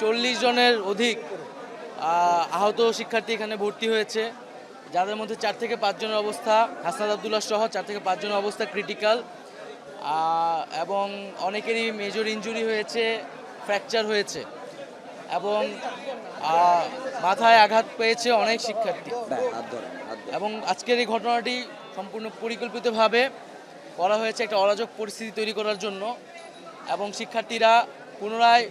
40 জনের অধিক আহত শিক্ষার্থী এখানে ভর্তি হয়েছে, যাদের মধ্যে 4 থেকে 5 জনের অবস্থা, হাসনাত আবদুল্লাহ সহ 4 থেকে 5 জনের অবস্থা ক্রিটিক্যাল, এবং অনেকেরই মেজর ইনজুরি হয়েছে, ফ্র্যাকচার হয়েছে এবং মাথায় আঘাত পেয়েছে অনেক শিক্ষার্থী। এবং আজকের এই ঘটনাটি সম্পূর্ণ পরিকল্পিতভাবে করা হয়েছে একটা অরাজক পরিস্থিতি তৈরি করার জন্য, এবং শিক্ষার্থীরা পুনরায়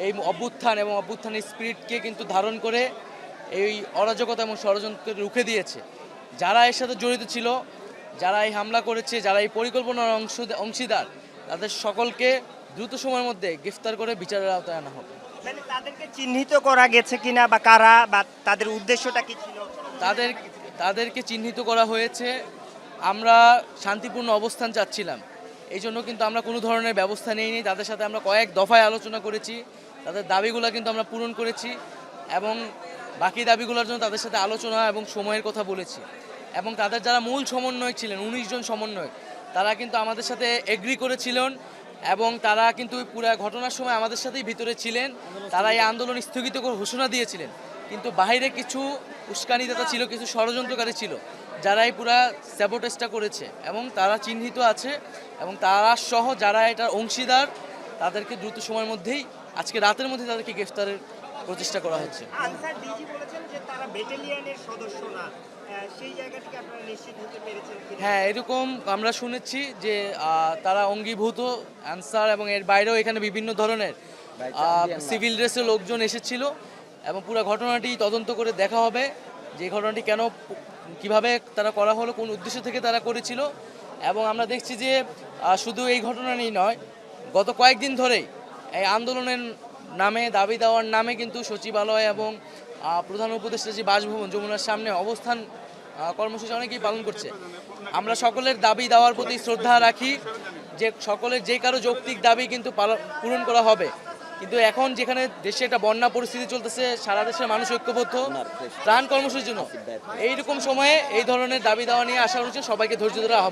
এই অভ্যুত্থান এবং অভ্যুত্থানের স্পিরিটকে কিন্তু ধারণ করে এই অরাজকতা এবং ষড়যন্ত্রকে রুখে দিয়েছে। যারা এর সাথে জড়িত ছিল, যারা এই হামলা করেছে, যারা এই পরিকল্পনার অংশীদার, তাদের সকলকে দ্রুত সময়ের মধ্যে গ্রেফতার করে বিচারের আওতায় আনা হবে। মানে তাদেরকে চিহ্নিত করা গেছে কিনা, বা কারা, বা তাদের উদ্দেশ্যটা কি ছিল? তাদেরকে চিহ্নিত করা হয়েছে। আমরা শান্তিপূর্ণ অবস্থান চাচ্ছিলাম, এই জন্য কিন্তু আমরা কোনো ধরনের ব্যবস্থা নিইনি। তাদের সাথে আমরা কয়েক দফায় আলোচনা করেছি, তাদের দাবিগুলো কিন্তু আমরা পূরণ করেছি, এবং বাকি দাবিগুলোর জন্য তাদের সাথে আলোচনা এবং সময়ের কথা বলেছি। এবং তাদের যারা মূল সমন্বয়ক ছিলেন, 19 জন সমন্বয়ক, তারা কিন্তু আমাদের সাথে এগ্রি করেছিলেন, এবং তারা কিন্তু পুরো ঘটনার সময় আমাদের সাথেই ভিতরে ছিলেন। তারা এই আন্দোলন স্থগিত করে ঘোষণা দিয়েছিলেন, কিন্তু বাইরে কিছু উস্কানিদাতা ছিল, কিছু ষড়যন্ত্রকারী ছিল, যারা এই পুরা স্যাবোটেজটা করেছে, এবং তারা চিহ্নিত আছে, এবং তারা সহ যারা এটার অংশীদার, তাদেরকে দ্রুত সময়ের মধ্যেই, আজকে রাতের মধ্যে তাদেরকে গ্রেফতারের প্রচেষ্টা করা হচ্ছে। আনসার ডিজি বলেছেন যে তারা ব্যাটালিয়নের সদস্য না, সেই জায়গা থেকে আপনারা নিশ্চিত হতে পেরেছেন কিনা? হ্যাঁ, এরকম আমরা শুনেছি যে তারা অঙ্গীভূত আনসার, এবং এর বাইরেও এখানে বিভিন্ন ধরনের সিভিল ড্রেসের লোকজন এসেছিল, এবং পুরো ঘটনাটি তদন্ত করে দেখা হবে যে ঘটনাটি কেন, কিভাবে তারা করা হলো, কোন উদ্দেশ্য থেকে তারা করেছিল। এবং আমরা দেখছি যে শুধু এই ঘটনা নিয়ে নয়, গত কয়েকদিন ধরেই এই আন্দোলনের নামে, দাবি দেওয়ার নামে কিন্তু সচিবালয় এবং প্রধান উপদেষ্টা যে বাসভবন যমুনার সামনে অবস্থান কর্মসূচি অনেকেই পালন করছে। আমরা সকলের দাবি দেওয়ার প্রতি শ্রদ্ধা রাখি, যে সকলের যে কারো যৌক্তিক দাবি কিন্তু পূরণ করা হবে। কিন্তু এখন যেখানে দেশে একটা বন্যা পরিস্থিতি চলতেছে, সারা দেশের মানুষ ঐক্যবদ্ধ ত্রাণ কর্মসূচির জন্য, এইরকম সময়ে এই ধরনের দাবি দেওয়া নিয়ে আসা হচ্ছে, সবাইকে ধৈর্য ধরে আহ্বান।